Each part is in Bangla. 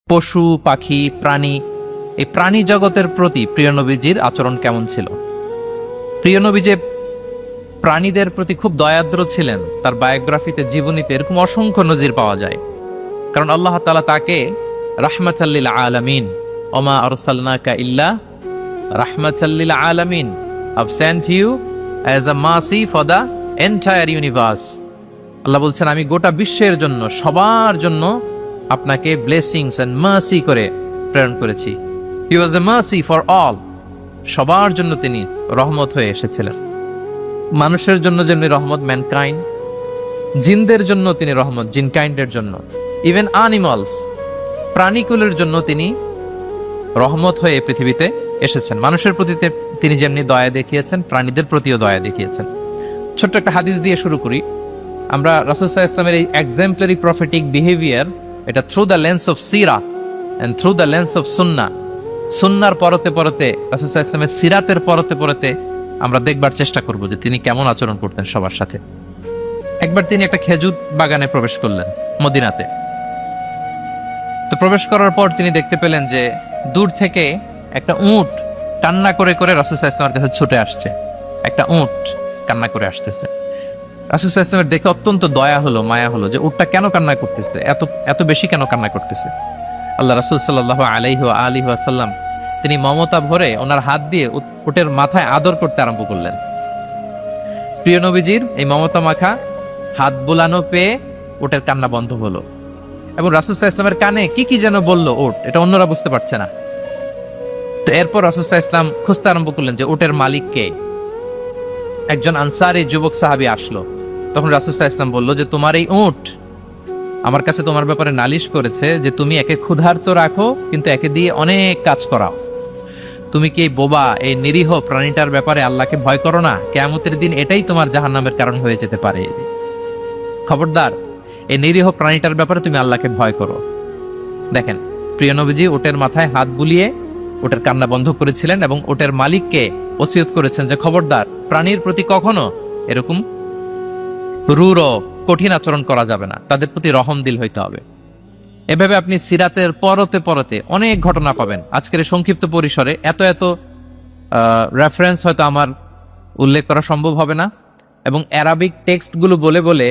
পশু পাখি প্রাণী, এই প্রাণী জগতের প্রতি প্রিয় নবীজির আচরণ কেমন ছিল। প্রিয় নবী যে প্রাণীদের প্রতি খুব দয়াদ্র ছিলেন, তার বায়োগ্রাফিতে জীবনীতে এরকম অসংখ্য নজির পাওয়া যায়। কারণ আল্লাহ তাআলা তাকে রাহমাতাল লিল আলামিন, ওমা আরসালনাকা ইল্লা রাহমাতাল লিল আলামিন, I've sent you as a mercy for the entire universe। আল্লাহ বলছেন, আমি গোটা বিশ্বের জন্য, সবার জন্য আপনাকে ব্লেসিংস এন্ড মার্সি করে প্রেরণ করেছি। হি ওয়াজ এ মার্সি ফর অল, সবার জন্য তিনি রহমত হয়ে এসেছিলেন। মানুষের জন্য যেমনি রহমত ম্যানকাইন্ড, জিনদের জন্য তিনি রহমত জিনকাইন্ডের জন্য, ইভেন অ্যানিমালস প্রাণীকুলের জন্য তিনি রহমত হয়ে পৃথিবীতে এসেছেন। মানুষের প্রতি তিনি যেমনি দয়া দেখিয়েছেন, প্রাণীদের প্রতিও দয়া দেখিয়েছেন। ছোট্ট একটা হাদিস দিয়ে শুরু করি। আমরা রাসূল সাল্লাল্লাহু আলাইহি ওয়াসাল্লামের এই এক্সাম্পলারি প্রফেটিক বিহেভিয়ার, এটা থ্রু দ্য লেন্স অফ সিরা and through the lens of সুন্নাহ, সুন্নাহর পরতে পরতে, রাসূল সাল্লাল্লাহু আলাইহি ওয়াসাল্লামের সিরাতের পরতে পরতে আমরা দেখবার চেষ্টা করব যে তিনি কেমন আচরণ করতেন সবার সাথে। একবার তিনি একটা খেজুর বাগানে প্রবেশ করলেন মদিনাতে। তো প্রবেশ করার পর তিনি দেখতে পেলেন যে দূর থেকে একটা উট কান্না করে করে রাসূল সাল্লাল্লাহু আলাইহি ওয়াসাল্লামের কাছে ছুটে আসছে। একটা উট কান্না করে আসতেছে। রাসূল সাল্লাল্লাহু আলাইহি ওয়াসাল্লামের দেখে অত্যন্ত দয়া হলো, মায়া হলো যে উটটা কেন কান্না করতেছে, এত এত বেশি কেন কান্না করতেছে। আল্লাহ রাসূল সাল্লাল্লাহু আলাইহি ওয়াসাল্লাম তিনি মমতা ভরে ওনার হাত দিয়ে উটের মাথায় আদর করতে আরম্ভ করলেন। প্রিয় নবীজির এই মমতা মাখা হাত বুলানো পেয়ে উটের কান্না বন্ধ হলো, এবং রাসূল সাল্লাল্লাহু আলাইহি ওয়াসাল্লামের কানে কি কি যেন বললো উট, এটা অন্যরা বুঝতে পারছে না। তো এরপর রাসূল সাল্লাল্লাহু আলাইহি ওয়াসাল্লাম খুঁজতে আরম্ভ করলেন যে উটের মালিক কে। একজন আনসারী যুবক সাহাবী আসলো। তখন রাসূল সাল্লাল্লাহু আলাইহি ওয়াসাল্লাম বলল যে তোমার এই উট আমার কাছে তোমার ব্যাপারে নালিশ করেছে যে তুমি একে ক্ষুধার্ত রাখো কিন্তু একে দিয়ে অনেক কাজ করাও। তুমি কি এই বোবা, এই নিরীহ প্রাণীটার ব্যাপারে আল্লাহকে ভয় করো না? কিয়ামতের দিন এটাই তোমার জাহান্নামের কারণ হয়ে যেতে পারে। খবরদার, এই নিরীহ প্রাণীটার ব্যাপারে তুমি আল্লাহকে ভয় করো। দেখেন, প্রিয় নবীজি উটের মাথায় হাত বুলিয়ে ওটার কান্না বন্ধ করেছিলেন এবং ওটার মালিককে ওসিয়ত করেছেন যে খবরদার, প্রাণীর প্রতি কখনো এরকম রূঢ় কঠিন আচরণ করা যাবে না, তাদের প্রতি রহম দিল হইতে হবে। এভাবে আপনি সিরাতের পরতে পরতে অনেক ঘটনা পাবেন। আজকের এই সংক্ষিপ্ত পরিসরে এত এত রেফারেন্স হয়তো আমার উল্লেখ করা সম্ভব হবে না, এবং অ্যারাবিক টেক্সটগুলো বলে বলে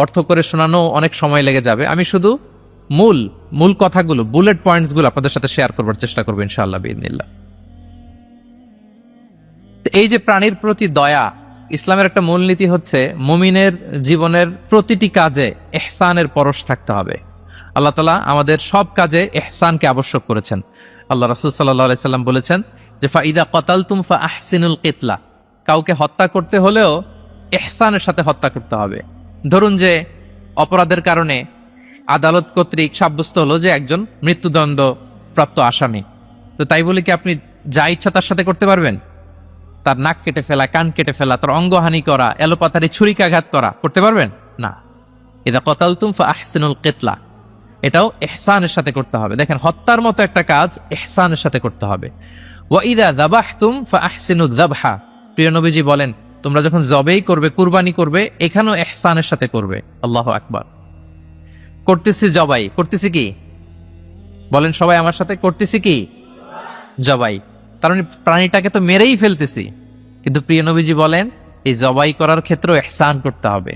অর্থ করে শোনানো অনেক সময় লেগে যাবে। আমি শুধু মূল কথাগুলো, বুলেট পয়েন্টসগুলো আপনাদের সাথে শেয়ার করবার চেষ্টা করবো ইনশাআল্লাহ বিইذনিল্লাহ। এই যে প্রাণীর প্রতি দয়া, ইসলামের একটা মূলনীতি হচ্ছে মুমিনের জীবনের প্রতিটি কাজে ইহসানের পরশ থাকতে হবে। আল্লাহ তাআলা আমাদের সব কাজে ইহসানকে আবশ্যক করেছেন। আল্লাহ রাসূল সাল্লাল্লাহু আলাইহি সাল্লাম বলেছেন যে ফাইদা কাতালতুম ফাআহসিনুল কিতলা, কাউকে হত্যা করতে হলেও ইহসানের সাথে হত্যা করতে হবে। ধরুন যে অপরাধের কারণে আদালত কর্তৃক সাব্যস্ত হলো যে একজন মৃত্যুদণ্ড প্রাপ্ত আসামি, তো তাই বলে কি আপনি যা ইচ্ছা তার সাথে করতে পারবেন? তার নাক কেটে ফেলা, কান কেটে ফেলা, তার অঙ্গহানি করা, এলোপাতারি ছুরিকাঘাত করা করতে পারবেন না। ইদা কাতালতুম ফাআহসিনুল কিতলা, এটাও ইহসানের সাথে করতে হবে। দেখেন, হত্যার মতো একটা কাজ ইহসানের সাথে করতে হবে। ওয়া ইদা যাবাহতুম ফাআহসিনুয যাবহা, প্রিয় নবীজি বলেন তোমরা যখন জবেই করবে, কুরবানি করবে, এখানেও ইহসানের সাথে করবে। আল্লাহু আকবার। করতেছি জবাই, করতেছি কি বলেন সবাই আমার সাথে, করতেছি কি জবাই। তার মানে প্রাণীটাকে তো মেরেই ফেলতেছি, কিন্তু প্রিয় নবীজি বলেন এই জবাই করার ক্ষেত্রেও ইহসান করতে হবে।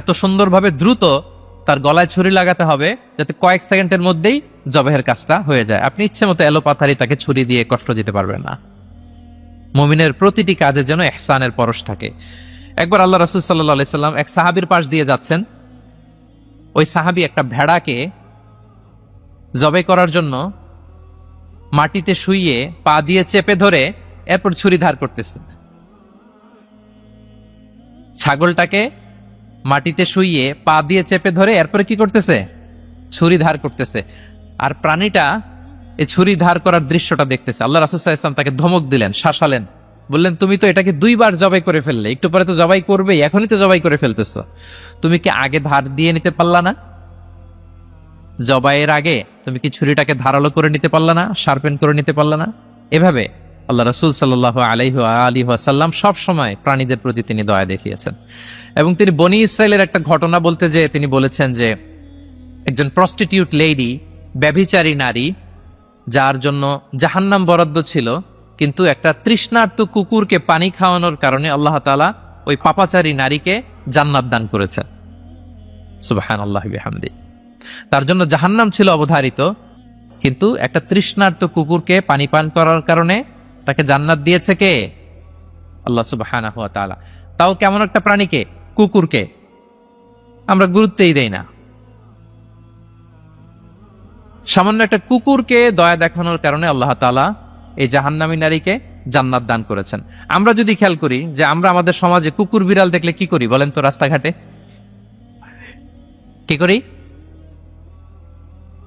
এত সুন্দরভাবে দ্রুত তার গলায় ছুরি লাগাতে হবে যাতে কয়েক সেকেন্ডের মধ্যেই জবাইয়ের কাজটা হয়ে যায়। আপনি ইচ্ছে মতো এলোপাথারি তাকে ছুরি দিয়ে কষ্ট দিতে পারবেন না। মুমিনের প্রতিটি কাজে যেন ইহসানের পরশ থাকে। একবার আল্লাহ রাসূল সাল্লাল্লাহু আলাইহি সাল্লাম এক সাহাবীর পাশ দিয়ে যাচ্ছেন। ওই সাহাবী একটা ভেড়াকে জবাই করার জন্য মাটিতে শুইয়ে পা দিয়ে চেপে ধরে এরপর ছুরি ধার করতেছেন। ছাগলটাকে মাটিতে শুইয়ে পা দিয়ে চেপে ধরে এরপরে কি করতেছে? ছুরি ধার করতেছে। আর প্রাণীটা এই ছুরি ধার করার দৃশ্যটা দেখতেছে। আল্লাহ রাসূল সাল্লাল্লাহু আলাইহি ওয়াসাল্লাম তাকে ধমক দিলেন, শাসালেন, বললেন তুমি তো এটাকে 2 বার জবাই করে ফেললে, একটু পরে তো জবাই করবে, এখনই তো জবাই করে ফেলতেছো, তুমি কি আগে ধার দিয়ে নিতে পারলা না? জবাইয়ের আগে তুমি কি ছুরিটাকে ধারালো করে নিতে পারলা না, শার্পেন করে নিতে পারলা না? এভাবে আল্লাহ রাসূল সাল্লাল্লাহু আলাইহি ওয়াসাল্লাম সব সময় প্রাণীদের প্রতি তিনি দয়া দেখিয়েছেন। এবং তিনি বনি ইসরাইলের একটা ঘটনা বলতে যেয়ে তিনি বলেছেন যে একজন প্রস্টিটিউট লেডি ব্যভিচারী নারী যার জন্য জাহান্নাম বরাদ্দ ছিল, কিন্তু একটা তৃষ্ণার্ত কুকুরকে পানি খাওয়ানোর কারণে আল্লাহ তাআলা ওই পাপাচারী নারীকে জান্নাত দান করেছেন। সুবহানাল্লাহি ওয়া বিহামদি। তার জন্য জাহান্নাম ছিল অবধারিত, কিন্তু একটা তৃষ্ণার্ত কুকুরকে পানি পান করার কারণে তাকে জান্নাত দিয়েছে কে? আল্লাহ সুবহানাহু ওয়া তাআলা। তাও কেমন একটা প্রাণীকে? কুকুরকে। আমরা গুরুত্বই দেই না। সামান্য একটা কুকুরকে দয়া দেখানোর কারণে আল্লাহ তাআলা এই জাহান্নামী নারীকে জান্নাত দান করেছেন। আমরা যদি খেয়াল করি যে আমরা আমাদের সমাজে কুকুর বিড়াল দেখলে কি করি বলেন তো? রাস্তাঘাটে কি করি?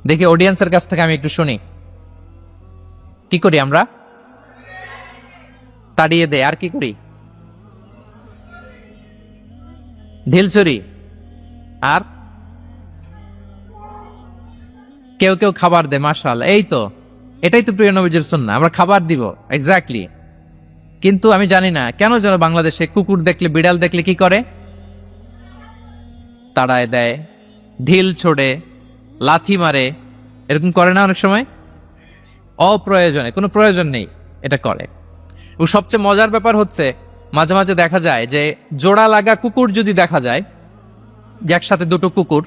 দেখি অডিয়েন্সের কাছ থেকে আমি একটু শুনি। কি করি আমরা? তাড়িয়ে দেয়। আর কি করি? ঢিল ছুরি। আর কেউ কেউ খাবার দেয়। মাশাআল্লাহ, এই তো, এটাই তো প্রিয় নবীজির সুন্নাহ, আমরা খাবার দিব। এক্স্যাক্টলি। কিন্তু আমি জানি না কেন যেন বাংলাদেশে কুকুর দেখলে, বিড়াল দেখলে কি করে? তাড়ায় দেয়, ঢিল ছোড়ে, লাথি মারে। এরকম করে না অনেক সময়? অপ্রয়োজনে, কোনো প্রয়োজন নেই এটা করে। ও সবচেয়ে মজার ব্যাপার হচ্ছে মাঝে মাঝে দেখা যায় যে জোড়া লাগা কুকুর যদি দেখা যায়, যে একসাথে দুটো কুকুর,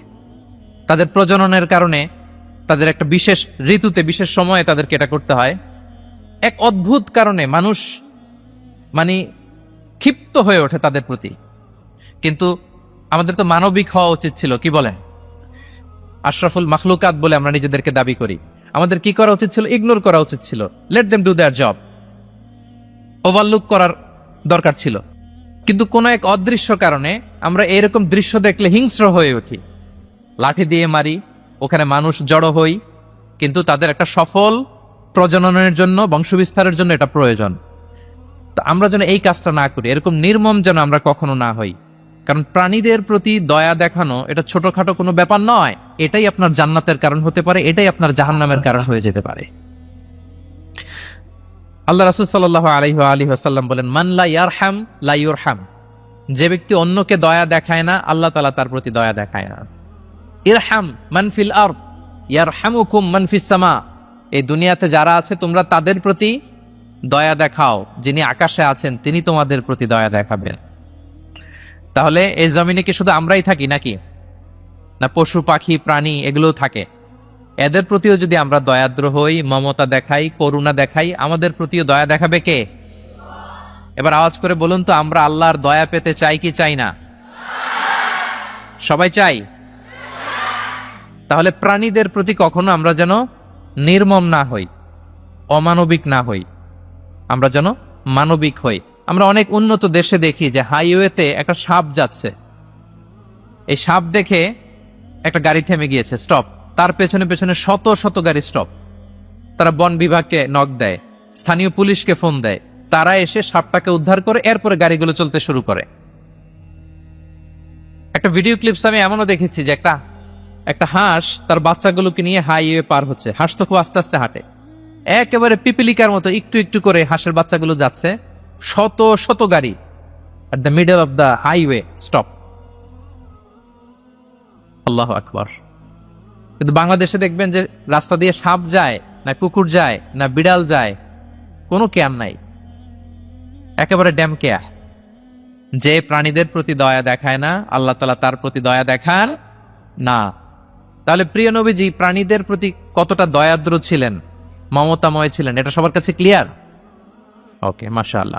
তাদের প্রজননের কারণে তাদের একটা বিশেষ ঋতুতে, বিশেষ সময়ে তাদেরকে এটা করতে হয়। এক অদ্ভুত কারণে মানুষ মানে ক্ষিপ্ত হয়ে ওঠে তাদের প্রতি। কিন্তু আমাদের তো মানবিক হওয়া উচিত ছিল, কি বলেন? আশরাফুল মাখলুকাত বলে আমরা নিজেদেরকে দাবি করি। আমাদের কি করা উচিত ছিল? ইগনোর করা উচিত ছিল। Let them do there job. Overlook করার দরকার ছিল। কিন্তু কোন এক অদৃশ্য কারণে আমরা এরকম দৃশ্য দেখলে হিংস্র হয়ে উঠি, লাঠি দিয়ে মারি, ওখানে মানুষ জড়ো হই। কিন্তু তাদের একটা সফল প্রজননের জন্য, বংশবিস্তারের জন্য এটা প্রয়োজন। তো আমরা যেন এই কাজটা না করি, এরকম নির্মম যেন আমরা কখনো না হই। কারণ প্রাণীদের প্রতি দয়া দেখানো এটা ছোটখাটো কোনো ব্যাপার নয়। এটাই আপনার জান্নাতের কারণ হতে পারে, এটাই আপনার জাহান্নামের কারণ হয়ে যেতে পারে। আল্লাহ রাসূল সাল্লাল্লাহু আলাইহি ওয়া আলিহি ওয়াসাল্লাম বলেন, মান লা ইয়ারহাম লা ইউরহাম। যে ব্যক্তি অন্যকে দয়া দেখায় না, আল্লাহ তাআলা তার প্রতি দয়া দেখায় না। ইরহাম মান ফিল আরদ ইয়ারহামুকুম মান ফিস সামা। এই দুনিয়াতে যারা আছে তোমরা তাদের প্রতি দয়া দেখাও, যিনি আকাশে আছেন তিনি তোমাদের প্রতি দয়া দেখাবেন। তাহলে এই জমিনে কি শুধু আমরাই থাকি নাকি? না পশু পাখি প্রাণী এগুলোও থাকে? এদের প্রতিও যদি আমরা দয়াদ্র হই, মমতা দেখাই, করুণা দেখাই, আমাদের প্রতিও দয়া দেখাবে কে? এবার আওয়াজ করে বলুন তো, আমরা আল্লাহর দয়া পেতে চাই কি চাই না? সবাই চাই। তাহলে প্রাণীদের প্রতি কখনো আমরা যেন নির্মম না হই, অমানবিক না হই, আমরা যেন মানবিক হই। আমরা অনেক উন্নত দেশে দেখি যে হাইওয়েতে একটা সাপ যাচ্ছে, এই সাপ দেখে একটা গাড়ি থেমে গিয়েছে, স্টপ। তার পেছনে পেছনে শত শত গাড়ি স্টপ। তারা বন বিভাগকে নক দেয়, স্থানীয় পুলিশকে ফোন দেয়, তারা এসে সাপটাকে উদ্ধার করে এরপরে গাড়িগুলো চলতে শুরু করে। একটা ভিডিও ক্লিপস আমি এমনও দেখেছি যে একটা হাঁস তার বাচ্চাগুলোকে নিয়ে হাইওয়ে পার হচ্ছে। হাঁস তো খুব আস্তে আস্তে হাঁটে, একেবারে পিপিলিকার মতো একটু একটু করে হাঁসের বাচ্চাগুলো যাচ্ছে, শত শত গাড়ি at the middle of the highway stop. আল্লাহু আকবার। কিন্তু বাংলাদেশে দেখবেন যে রাস্তা দিয়ে সাপ যায় না, কুকুর যায় না, বিড়াল যায়, কোনো কেয়ার নাই, একেবারে ড্যাম কেয়ার। যে প্রাণীদের প্রতি দয়া দেখায় না, আল্লাহ তাআলা তার প্রতি দয়া দেখান না। তাহলে প্রিয় নবীজি প্রাণীদের প্রতি কতটা দয়াদ্র ছিলেন, মমতাময় ছিলেন, এটা সবার কাছে ক্লিয়ার? ওকে, মাশাআল্লাহ।